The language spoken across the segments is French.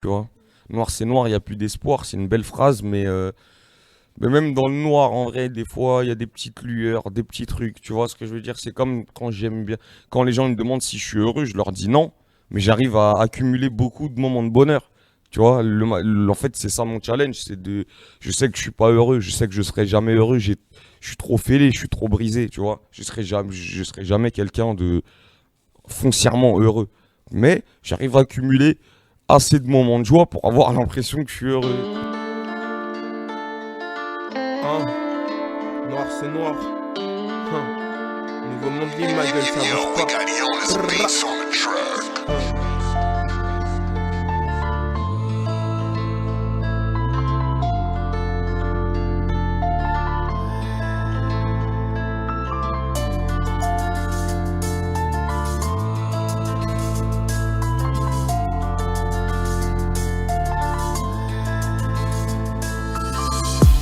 tu vois. Noir c'est noir, il n'y a plus d'espoir, c'est une belle phrase, mais même dans le noir, en vrai, des fois, il y a des petites lueurs, des petits trucs, tu vois ce que je veux dire? C'est comme quand j'aime bien, quand les gens me demandent si je suis heureux, je leur dis non, mais j'arrive à accumuler beaucoup de moments de bonheur. Tu vois, en fait, c'est ça mon challenge, je sais que je suis pas heureux, je sais que je serai jamais heureux, je suis trop fêlé, je suis trop brisé, tu vois. Je serai jamais quelqu'un de foncièrement heureux. Mais j'arrive à accumuler assez de moments de joie pour avoir l'impression que je suis heureux. Hein, noir c'est noir. Hein, nouveau monde libre, ma gueule, ça bouge pas.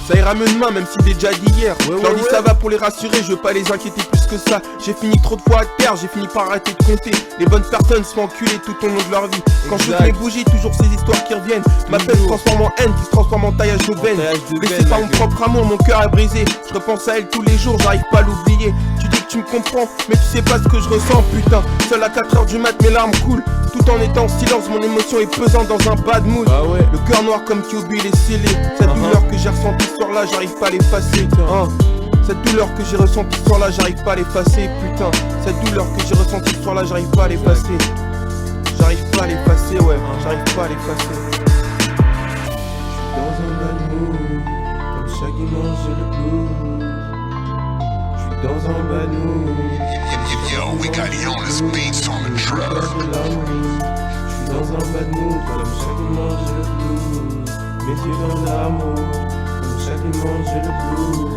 Ça ira mieux demain, même si c'est déjà d'hier. Je leur dis ça va pour les rassurer, je veux pas les inquiéter plus que ça. J'ai fini trop de fois à terre, j'ai fini par arrêter de compter. Les bonnes personnes se font enculer tout au long de leur vie. Quand je mes bougies, toujours ces histoires qui reviennent. Ma peine se transforme en haine, qui se transforme en taillage de veine. Blessé par mon propre amour, mon cœur est brisé. Je repense à elle tous les jours, j'arrive pas à l'oublier. Tu dis que tu me comprends, mais tu sais pas ce que je ressens, putain. Seul à 4h du mat, mes larmes coulent. Tout en étant en silence, mon émotion est pesante dans un bad mood. Le cœur noir comme Kyobi, il est scellé. Cette douleur que j'ai ressentie ce soir-là, j'arrive pas à l'effacer. Cette douleur que j'ai ressentie ce soir-là, j'arrive pas à l'effacer. Putain, cette douleur que j'ai ressentie ce soir-là, j'arrive pas à l'effacer. J'arrive pas à l'effacer, ouais, j'arrive pas à l'effacer. Dans un bad mood, comme chaque dimanche j'ai le blues. J'suis dans un bad mood. Yo, we got Jonas beats on the track. J'suis dans un bad mood, comme chaque dimanche j'ai le blues. Mes yeux dans l'amour, comme chaque dimanche j'ai le blues.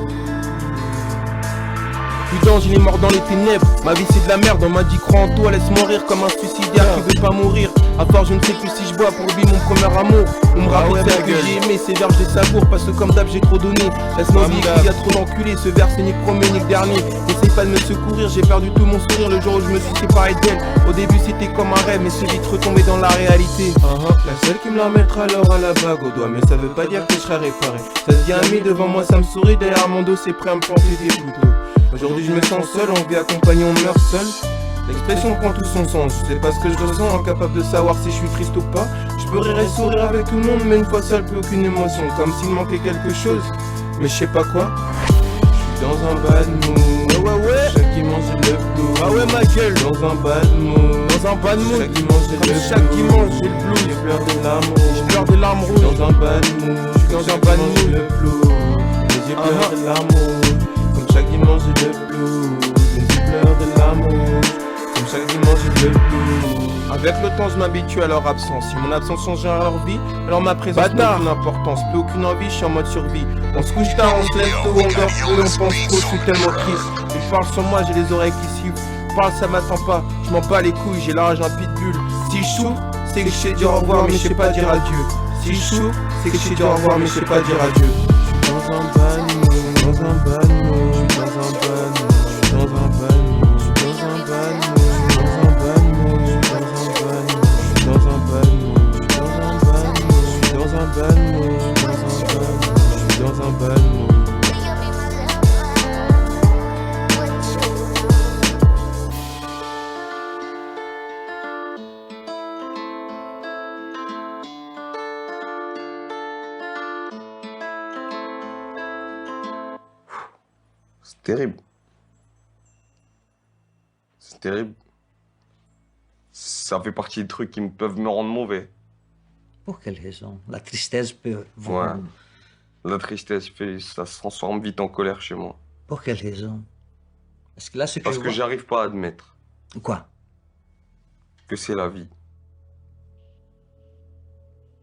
Putain, il est mort dans les ténèbres. Ma vie c'est de la merde, on m'a dit crois en toi, laisse mourir comme un suicidaire qui veut pas mourir. À part je ne sais plus si je bois pour oublier mon premier amour. On me rappelle celle que j'ai aimé, ces verbes je les savoure parce que comme d'hab j'ai trop donné. Laisse-moi oublier qu'il y a trop d'enculés, ce vers c'est ni le premier ni le dernier. N'essaye pas de me secourir, j'ai perdu tout mon sourire le jour où je me suis séparé d'elle. Au début c'était comme un rêve mais c'est vite retombé dans la réalité. La seule qui me la mettra alors à la bague au doigt, mais ça veut pas dire que je serai réparé. Ça se dit ami devant moi, ça me sourit, derrière mon dos c'est prêt à me planter des couteaux. Aujourd'hui je me sens seul, on vit accompagné, on meurt seul. L'expression prend tout son sens, je sais pas ce que je ressens, incapable de savoir si je suis triste ou pas. Je peux rire et sourire avec tout le monde, mais une fois seul plus aucune émotion, comme s'il manquait quelque chose, mais je sais pas quoi. J'suis dans un bad mood, chaque dimanche j'ai le blues. Ah ouais ma gueule, dans un bad mood, dans un bad mood. chaque dimanche j'ai le blues. Chaque dimanche j'ai le blues. Je pleure de l'amour, je pleure des larmes rouges. dans un bad mood, dans un bad mood. j'ai le blues. Les yeux pleurent de l'amour, comme chaque dimanche j'ai le blues. Les yeux pleurent de l'amour, comme chaque dimanche j'ai le blues. Avec le temps je m'habitue à leur absence. Si mon absence change à leur vie, alors ma présence n'a aucune importance. Plus aucune envie, je suis en mode survie. On se couche tard, on se lève tôt, on dort peu, on pense trop, je suis tellement triste. Ils parlent sur moi, j'ai les oreilles qui sifflent. Parle, ça m'attend pas, je m'en bats les couilles, j'ai la rage un pitbull. Si je souffre, c'est que je sais dire au revoir mais je sais pas dire adieu. Si je souffre, c'est que je sais dire au revoir mais je sais pas dire adieu. Dans un bad mood, dans un bad mood, dans un bad mood, dans un bad mood, dans un bad mood, dans un bad mood, dans un bad mood, dans un bad mood, dans un bad mood, dans un bad mood. C'est terrible. C'est terrible. Ça fait partie des trucs qui peuvent me rendre mauvais. Pour quelle raison? La tristesse peut vous... Ouais. La tristesse, ça se transforme vite en colère chez moi. Pour quelle raison? Parce que là, ce que Parce je que vois... j'arrive pas à admettre Quoi? que c'est la vie.